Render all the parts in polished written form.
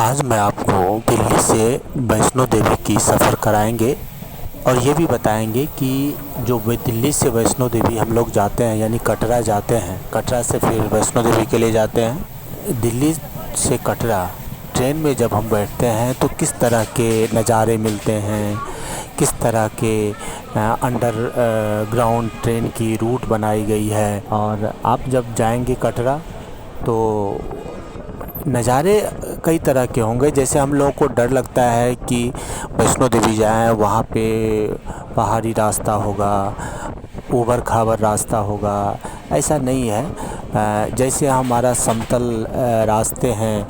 आज मैं आपको दिल्ली से वैष्णो देवी की सफ़र कराएंगे और ये भी बताएंगे कि जो दिल्ली से वैष्णो देवी हम लोग जाते हैं यानी कटरा जाते हैं, कटरा से फिर वैष्णो देवी के लिए जाते हैं। दिल्ली से कटरा ट्रेन में जब हम बैठते हैं तो किस तरह के नज़ारे मिलते हैं, किस तरह के अंडर ग्राउंड ट्रेन की रूट बनाई गई है। और आप जब जाएंगे कटरा तो नज़ारे कई तरह के होंगे। जैसे हम लोगों को डर लगता है कि वैष्णो देवी जाएं, वहाँ पे पहाड़ी रास्ता होगा, ऊबड़ खाबड़ रास्ता होगा, ऐसा नहीं है। जैसे हमारा समतल रास्ते हैं,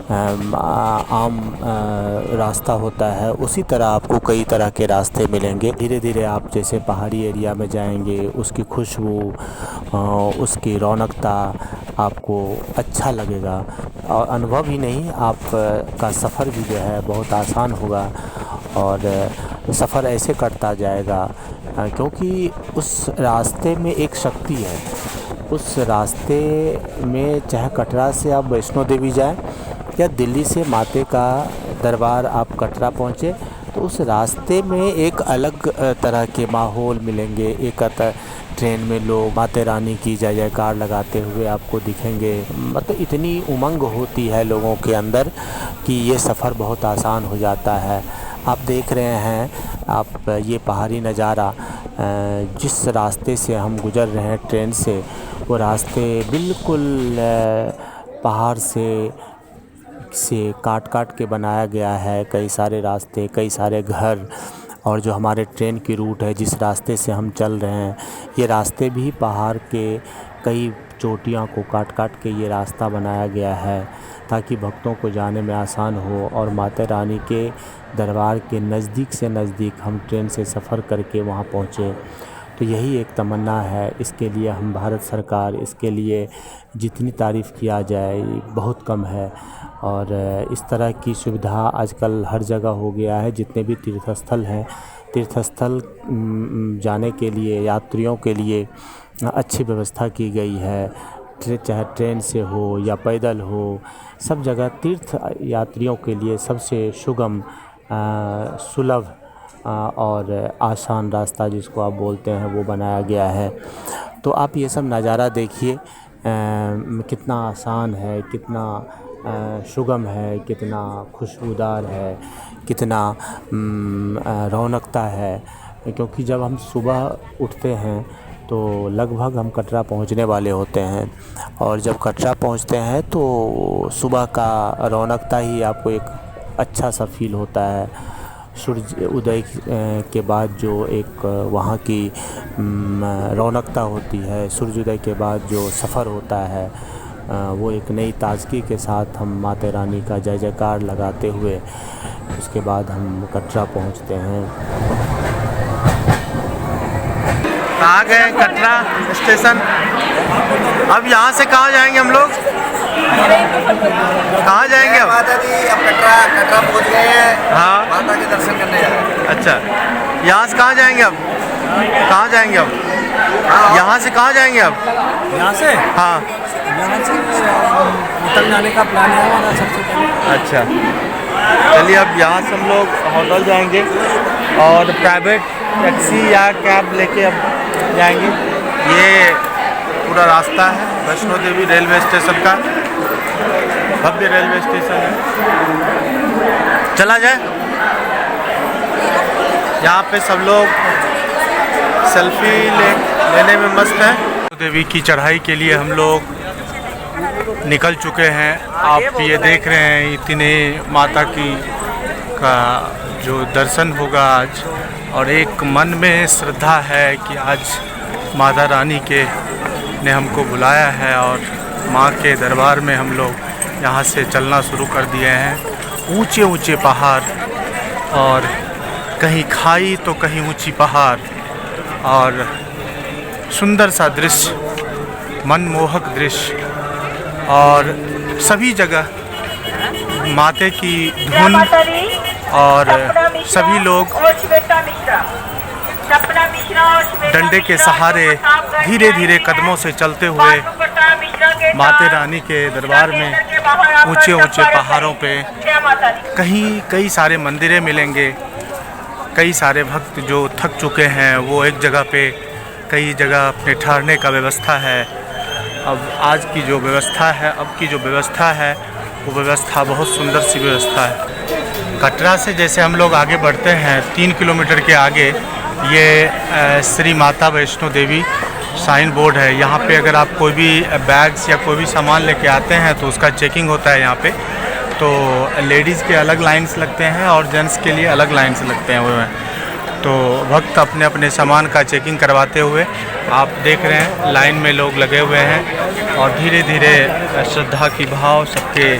आम रास्ता होता है, उसी तरह आपको कई तरह के रास्ते मिलेंगे। धीरे धीरे आप जैसे पहाड़ी एरिया में जाएंगे, उसकी खुशबू, उसकी रौनकता आपको अच्छा लगेगा और अनुभव ही नहीं, आप का सफ़र भी जो है बहुत आसान होगा और सफ़र ऐसे कटता जाएगा क्योंकि उस रास्ते में एक शक्ति है। उस रास्ते में चाहे कटरा से आप वैष्णो देवी जाएं या दिल्ली से माते का दरबार आप कटरा पहुँचे, तो उस रास्ते में एक अलग तरह के माहौल मिलेंगे। एक ट्रेन में लोग माता रानी की जय जयकार लगाते हुए आपको दिखेंगे। मतलब इतनी उमंग होती है लोगों के अंदर कि ये सफ़र बहुत आसान हो जाता है। आप देख रहे हैं, आप ये पहाड़ी नज़ारा जिस रास्ते से हम गुज़र रहे हैं ट्रेन से, वो रास्ते बिल्कुल पहाड़ से काट काट के बनाया गया है। कई सारे रास्ते, कई सारे घर, और जो हमारे ट्रेन की रूट है जिस रास्ते से हम चल रहे हैं, ये रास्ते भी पहाड़ के कई चोटियों को काट काट के ये रास्ता बनाया गया है ताकि भक्तों को जाने में आसान हो और माता रानी के दरबार के नज़दीक से नज़दीक हम ट्रेन से सफ़र करके वहाँ पहुँचे। तो यही एक तमन्ना है। इसके लिए हम भारत सरकार, इसके लिए जितनी तारीफ़ किया जाए बहुत कम है। और इस तरह की सुविधा आजकल हर जगह हो गया है। जितने भी तीर्थस्थल हैं, तीर्थस्थल जाने के लिए यात्रियों के लिए अच्छी व्यवस्था की गई है। चाहे ट्रेन से हो या पैदल हो, सब जगह तीर्थ यात्रियों के लिए सबसे सुगम, सुलभ और आसान रास्ता जिसको आप बोलते हैं वो बनाया गया है। तो आप ये सब नज़ारा देखिए, कितना आसान है, कितना सुगम है, कितना खुशबूदार है, कितना रौनकता है। क्योंकि जब हम सुबह उठते हैं तो लगभग हम कटरा पहुंचने वाले होते हैं और जब कटरा पहुंचते हैं तो सुबह का रौनकता ही आपको एक अच्छा सा फील होता है। सूर्य उदय के बाद जो एक वहाँ की रौनकता होती है, सूर्योदय के बाद जो सफ़र होता है, वो एक नई ताज़गी के साथ हम माता रानी का जय जयकार लगाते हुए उसके बाद हम कटरा पहुँचते हैं। आ गए कटरा स्टेशन। अब यहाँ से कहाँ जाएंगे हम लोग? कहाँ जाएंगे अब? माता दी, अब कटरा पहुँच गए हैं। हाँ, माता के दर्शन करने जा रहे हैं। अच्छा, यहाँ से कहाँ जाएंगे अब? कहाँ जाएंगे अब? यहाँ से कहाँ जाएंगे अब? यहाँ से? हाँ, यहाँ से होटल जाने का प्लान है हमारा सबसे पहले। अच्छा, चलिए अब यहाँ से हम लोग होटल जाएंगे और प्राइवेट टैक्सी या कैब लेके अब जाएंगे। ये पूरा रास्ता है वैष्णो देवी रेलवे स्टेशन का, भव्य रेलवे स्टेशन है। चला जाए। यहाँ पे सब लोग सेल्फी लेने में मस्त हैं। वैष्णो देवी की चढ़ाई के लिए हम लोग निकल चुके हैं। आप ये देख रहे हैं, इतने माता की का जो दर्शन होगा आज, और एक मन में श्रद्धा है कि आज माता रानी के ने हमको बुलाया है और माँ के दरबार में हम लोग यहाँ से चलना शुरू कर दिए हैं। ऊंचे ऊंचे पहाड़ और कहीं खाई तो कहीं ऊंची पहाड़ और सुंदर सा दृश्य, मनमोहक दृश्य, और सभी जगह माते की धुन और सभी लोग डंडे के सहारे धीरे धीरे कदमों से चलते हुए माता रानी के दरबार में ऊंचे ऊंचे पहाड़ों पे कहीं कई सारे मंदिरें मिलेंगे। कई सारे भक्त जो थक चुके हैं वो एक जगह पे, कई जगह अपने ठहरने का व्यवस्था है। अब आज की जो व्यवस्था है, अब की जो व्यवस्था है, वो व्यवस्था बहुत सुंदर सी व्यवस्था है। कटरा से जैसे हम लोग आगे बढ़ते हैं 3 किलोमीटर के आगे ये श्री माता वैष्णो देवी साइन बोर्ड है। यहाँ पे अगर आप कोई भी बैग्स या कोई भी सामान लेके आते हैं तो उसका चेकिंग होता है यहाँ पे। तो लेडीज़ के अलग लाइन्स लगते हैं और जेंट्स के लिए अलग लाइन्स लगते हैं वो। तो भक्त अपने अपने सामान का चेकिंग करवाते हुए आप देख रहे हैं लाइन में लोग लगे हुए हैं और धीरे धीरे श्रद्धा की भाव सबके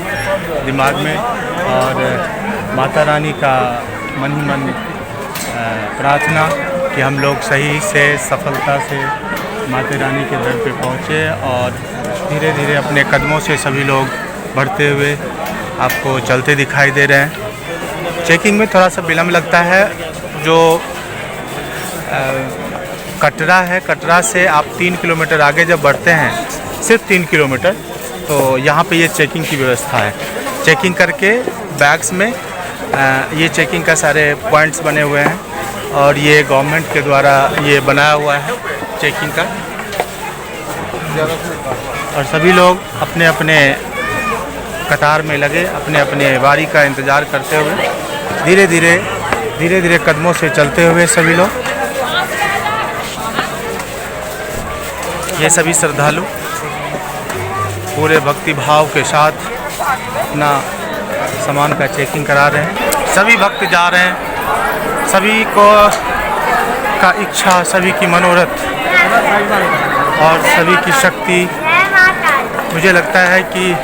दिमाग में और माता रानी का मन ही मन प्रार्थना कि हम लोग सही से सफलता से माता रानी के दर पे पहुँचे और धीरे धीरे अपने कदमों से सभी लोग बढ़ते हुए आपको चलते दिखाई दे रहे हैं। चेकिंग में थोड़ा सा विलम्ब लगता है। जो कटरा है, कटरा से आप 3 किलोमीटर आगे जब बढ़ते हैं, सिर्फ 3 किलोमीटर, तो यहाँ पे ये चेकिंग की व्यवस्था है। चेकिंग करके बैग्स में ये चेकिंग का सारे पॉइंट्स बने हुए हैं और ये गवर्नमेंट के द्वारा ये बनाया हुआ है चेकिंग का। और सभी लोग अपने अपने कतार में लगे अपने अपने बारी का इंतज़ार करते हुए धीरे धीरे कदमों से चलते हुए सभी लोग, ये सभी श्रद्धालु पूरे भक्ति भाव के साथ अपना सामान का चेकिंग करा रहे हैं। सभी भक्त जा रहे हैं, सभी को का इच्छा, सभी की मनोरथ और सभी की शक्ति, मुझे लगता है कि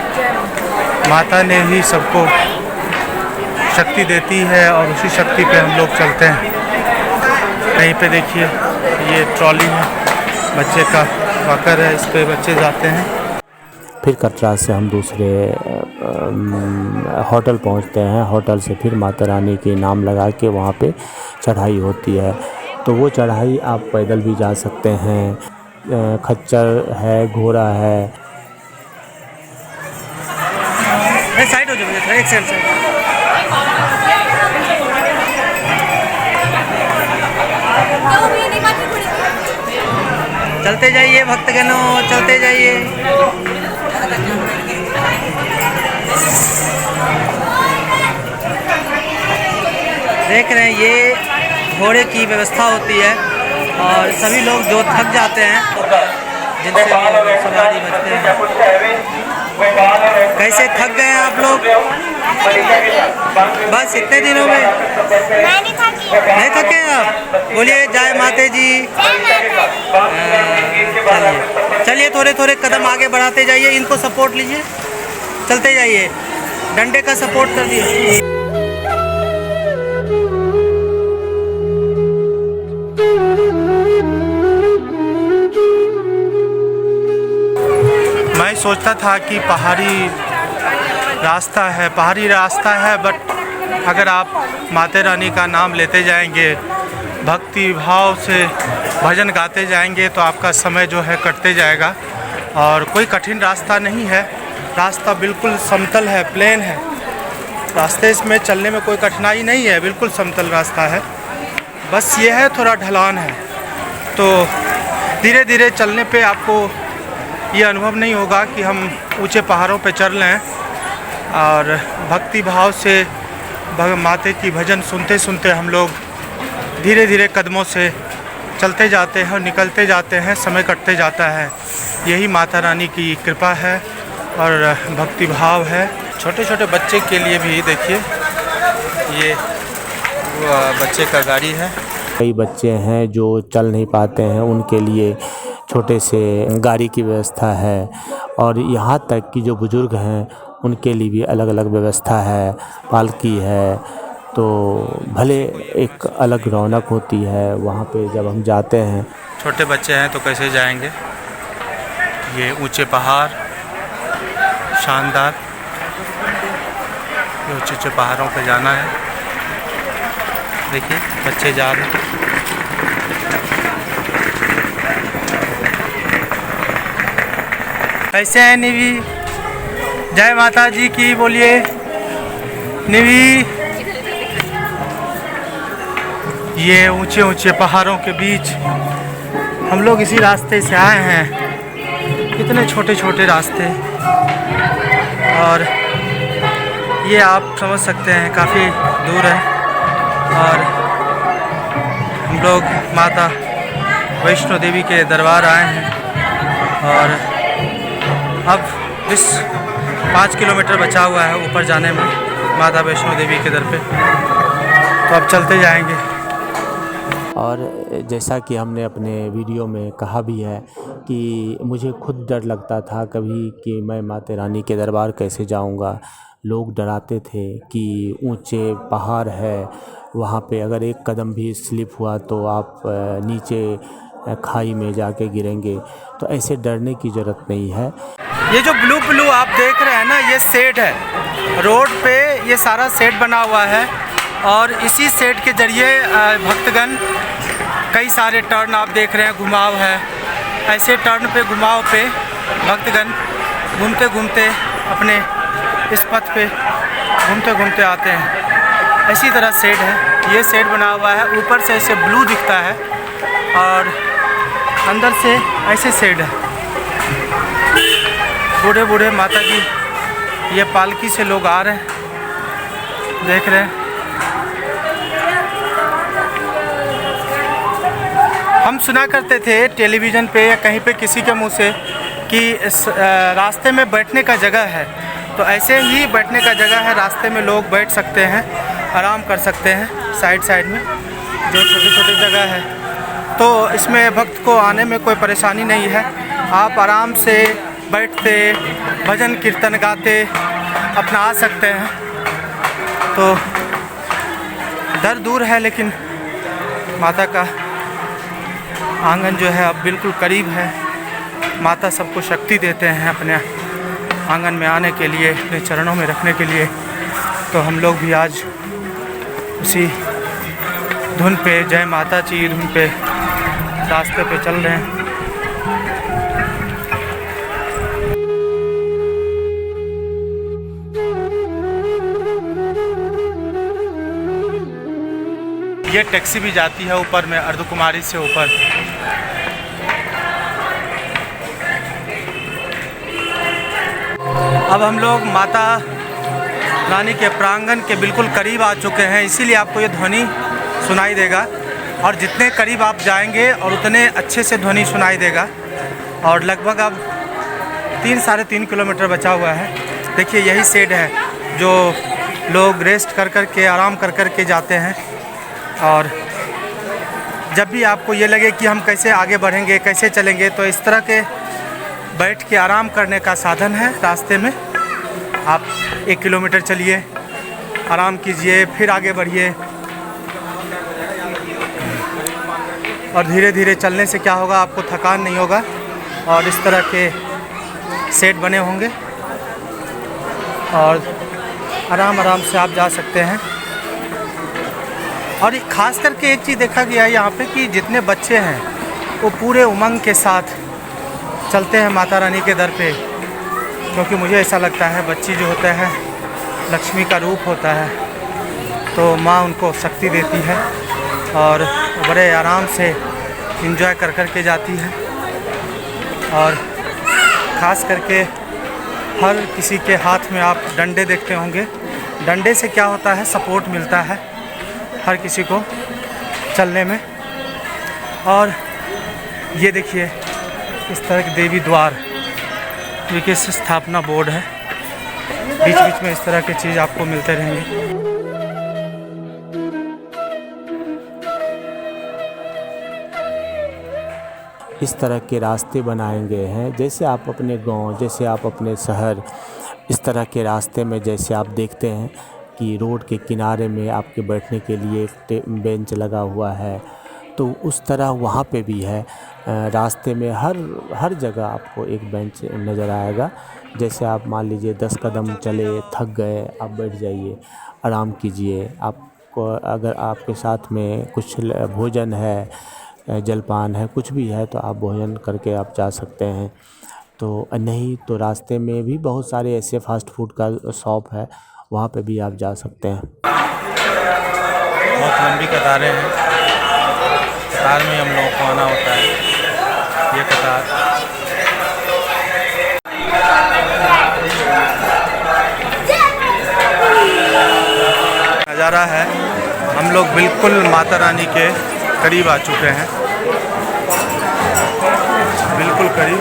माता ने ही सबको शक्ति देती है और उसी शक्ति पे हम लोग चलते हैं। कहीं पे देखिए ये ट्रॉली है, बच्चे का वॉकर है, इस पे बच्चे जाते हैं। फिर कटरा से हम दूसरे होटल पहुंचते हैं। होटल से फिर माता रानी के नाम लगा के वहाँ पे चढ़ाई होती है। तो वो चढ़ाई आप पैदल भी जा सकते हैं, खच्चर है, घोड़ा है। साइड हो जाओ, एक साइड चलते जाइए भक्तगणों, चलते जाइए। देख रहे हैं ये घोड़े की व्यवस्था होती है और सभी लोग जो थक जाते हैं जिनसे सवारी बचते हैं। कैसे थक गए हैं आप लोग? बस इतने दिनों में नहीं थके आप? बोलिए जय माता जी। चलिए थोड़े थोड़े कदम आगे बढ़ाते जाइए, इनको सपोर्ट लीजिए, चलते जाइए, डंडे का सपोर्ट कर दिए। मैं सोचता था कि पहाड़ी रास्ता है, बट अगर आप माता रानी का नाम लेते जाएंगे, भक्ति भाव से भजन गाते जाएंगे तो आपका समय जो है कटते जाएगा। और कोई कठिन रास्ता नहीं है, रास्ता बिल्कुल समतल है, प्लेन है। रास्ते इसमें चलने में कोई कठिनाई नहीं है, बिल्कुल समतल रास्ता है। बस ये है थोड़ा ढलान है, तो धीरे धीरे चलने पे आपको ये अनुभव नहीं होगा कि हम ऊंचे पहाड़ों पे चढ़ लें। और भक्ति भाव से माता की भजन सुनते सुनते हम लोग धीरे धीरे कदमों से चलते जाते हैं और निकलते जाते हैं, समय कटते जाता है। यही माता रानी की कृपा है और भक्ति भाव है। छोटे छोटे बच्चे के लिए भी देखिए ये बच्चे का गाड़ी है। कई बच्चे हैं जो चल नहीं पाते हैं, उनके लिए छोटे से गाड़ी की व्यवस्था है। और यहाँ तक कि जो बुज़ुर्ग हैं उनके लिए भी अलग अलग व्यवस्था है, पालकी है। तो भले एक अलग रौनक होती है वहाँ पे जब हम जाते हैं। छोटे बच्चे हैं तो कैसे जाएंगे? ये ऊंचे पहाड़ शानदार, ये ऊंचे ऊंचे पहाड़ों पे जाना है। देखिए बच्चे जा रहे हैं। कैसे हैं निवी? जय माता जी की बोलिए। निवी ये ऊंचे ऊंचे पहाड़ों के बीच हम लोग इसी रास्ते से आए हैं। कितने छोटे छोटे रास्ते, और ये आप समझ सकते हैं काफ़ी दूर है। और हम लोग माता वैष्णो देवी के दरबार आए हैं, और अब इस 5 किलोमीटर बचा हुआ है ऊपर जाने में माता वैष्णो देवी के दर पे, तो अब चलते जाएंगे। और जैसा कि हमने अपने वीडियो में कहा भी है कि मुझे खुद डर लगता था कभी कि मैं माता रानी के दरबार कैसे जाऊंगा। लोग डराते थे कि ऊंचे पहाड़ है, वहाँ पे अगर एक कदम भी स्लिप हुआ तो आप नीचे खाई में जाके गिरेंगे। तो ऐसे डरने की ज़रूरत नहीं है। ये जो ब्लू ब्लू आप देख रहे हैं ना, ये शेड है। रोड पे ये सारा शेड बना हुआ है, और इसी शेड के ज़रिए भक्तगण कई सारे टर्न आप देख रहे हैं, घुमाव है। ऐसे टर्न पे घुमाव पे भक्तगण घूमते घूमते अपने इस पथ पे घूमते घूमते आते हैं। इसी तरह शेड है, ये शेड बना हुआ है। ऊपर से ऐसे ब्लू दिखता है और अंदर से ऐसे शेड है। बूढ़े बूढ़े माता जी ये पालकी से लोग आ रहे हैं, देख रहे हैं। हम सुना करते थे टेलीविज़न पे या कहीं पे किसी के मुंह से कि इस रास्ते में बैठने का जगह है, तो ऐसे ही बैठने का जगह है। रास्ते में लोग बैठ सकते हैं, आराम कर सकते हैं। साइड में जो छोटे छोटे जगह है, तो इसमें भक्त को आने में कोई परेशानी नहीं है। आप आराम से बैठते भजन कीर्तन गाते अपना आ सकते हैं। तो डर दूर है, लेकिन माता का आंगन जो है अब बिल्कुल करीब है। माता सबको शक्ति देते हैं अपने आंगन में आने के लिए, अपने चरणों में रखने के लिए। तो हम लोग भी आज उसी धुन पे, जय माता जी धुन पे रास्ते पे चल रहे हैं। ये टैक्सी भी जाती है ऊपर में, अर्धकुमारी से ऊपर। अब हम लोग माता रानी के प्रांगण के बिल्कुल करीब आ चुके हैं, इसीलिए आपको ये ध्वनि सुनाई देगा। और जितने करीब आप जाएंगे और उतने अच्छे से ध्वनि सुनाई देगा। और लगभग अब 3-3.5 किलोमीटर बचा हुआ है। देखिए यही शेड है जो लोग रेस्ट कर कर के, आराम कर कर के जाते हैं। और जब भी आपको ये लगे कि हम कैसे आगे बढ़ेंगे, कैसे चलेंगे, तो इस तरह के बैठ के आराम करने का साधन है रास्ते में। आप 1 किलोमीटर चलिए, आराम कीजिए, फिर आगे बढ़िए। और धीरे धीरे चलने से क्या होगा, आपको थकान नहीं होगा। और इस तरह के सेट बने होंगे और आराम से आप जा सकते हैं। और ख़ास करके एक चीज़ देखा गया है यहाँ पे कि जितने बच्चे हैं वो पूरे उमंग के साथ चलते हैं माता रानी के दर पे, क्योंकि मुझे ऐसा लगता है बच्ची जो होता है लक्ष्मी का रूप होता है, तो माँ उनको शक्ति देती है और बड़े आराम से एंजॉय कर कर के जाती है। और ख़ास करके हर किसी के हाथ में आप डंडे देखते होंगे। डंडे से क्या होता है, सपोर्ट मिलता है हर किसी को चलने में। और ये देखिए इस तरह के देवी द्वार, ये स्थापना बोर्ड है। बीच बीच में इस तरह की चीज़ आपको मिलते रहेंगे। इस तरह के रास्ते बनाए गए हैं, जैसे आप अपने गांव, जैसे आप अपने शहर, इस तरह के रास्ते में जैसे आप देखते हैं कि रोड के किनारे में आपके बैठने के लिए एक बेंच लगा हुआ है, तो उस तरह वहाँ पे भी है। रास्ते में हर जगह आपको एक बेंच नज़र आएगा। जैसे आप मान लीजिए 10 कदम चले, थक गए, आप बैठ जाइए, आराम कीजिए। आपको अगर आपके साथ में कुछ भोजन है, जलपान है, कुछ भी है, तो आप भोजन करके आप जा सकते हैं। तो नहीं तो रास्ते में भी बहुत सारे ऐसे फास्ट फूड का शॉप है, वहाँ पे भी आप जा सकते हैं। बहुत लंबी कतारें हैं, कतार में हम लोगों को आना होता है। ये कतार नज़ारा है। हम लोग बिल्कुल माता रानी के करीब आ चुके हैं, बिल्कुल करीब।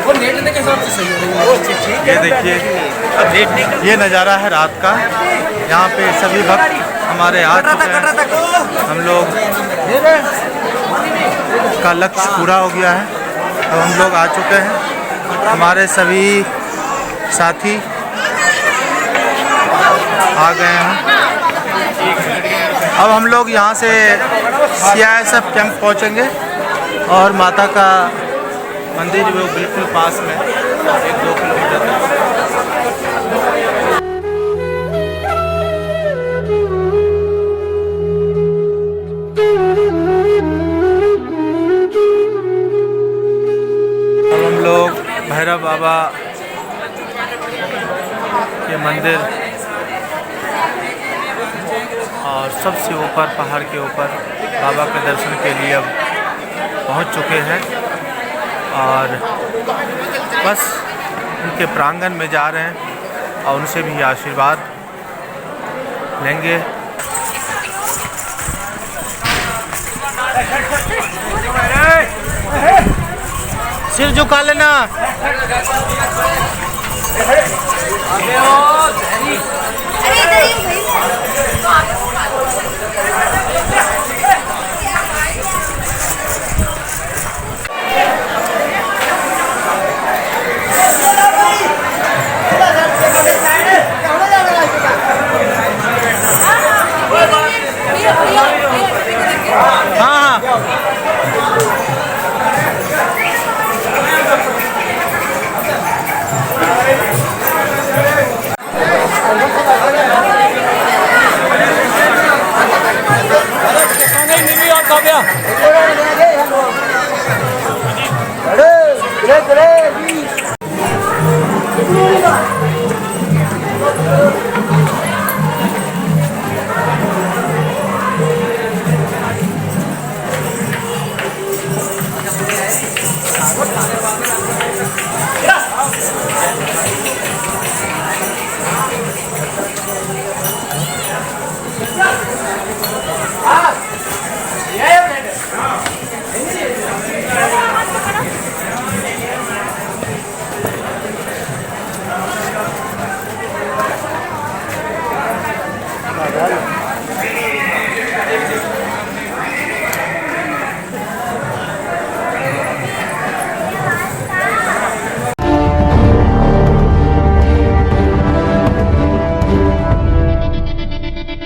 ये देखिए, ये नज़ारा है रात का। यहाँ पे सभी भक्त हमारे आ चुके हैं। हम लोग का लक्ष्य पूरा हो गया है, अब हम लोग आ चुके हैं। हमारे सभी साथी आ गए हैं। अब हम लोग यहाँ से CISF कैंप पहुँचेंगे और माता का मंदिर वो बिल्कुल पास में 1-2 किलोमीटर तक। अब हम लोग भैरव बाबा के मंदिर और सबसे ऊपर पहाड़ के ऊपर बाबा के दर्शन के लिए अब पहुंच चुके हैं और बस उनके प्रांगण में जा रहे हैं और उनसे भी आशीर्वाद लेंगे। सिर झुका लेना। हाँ चले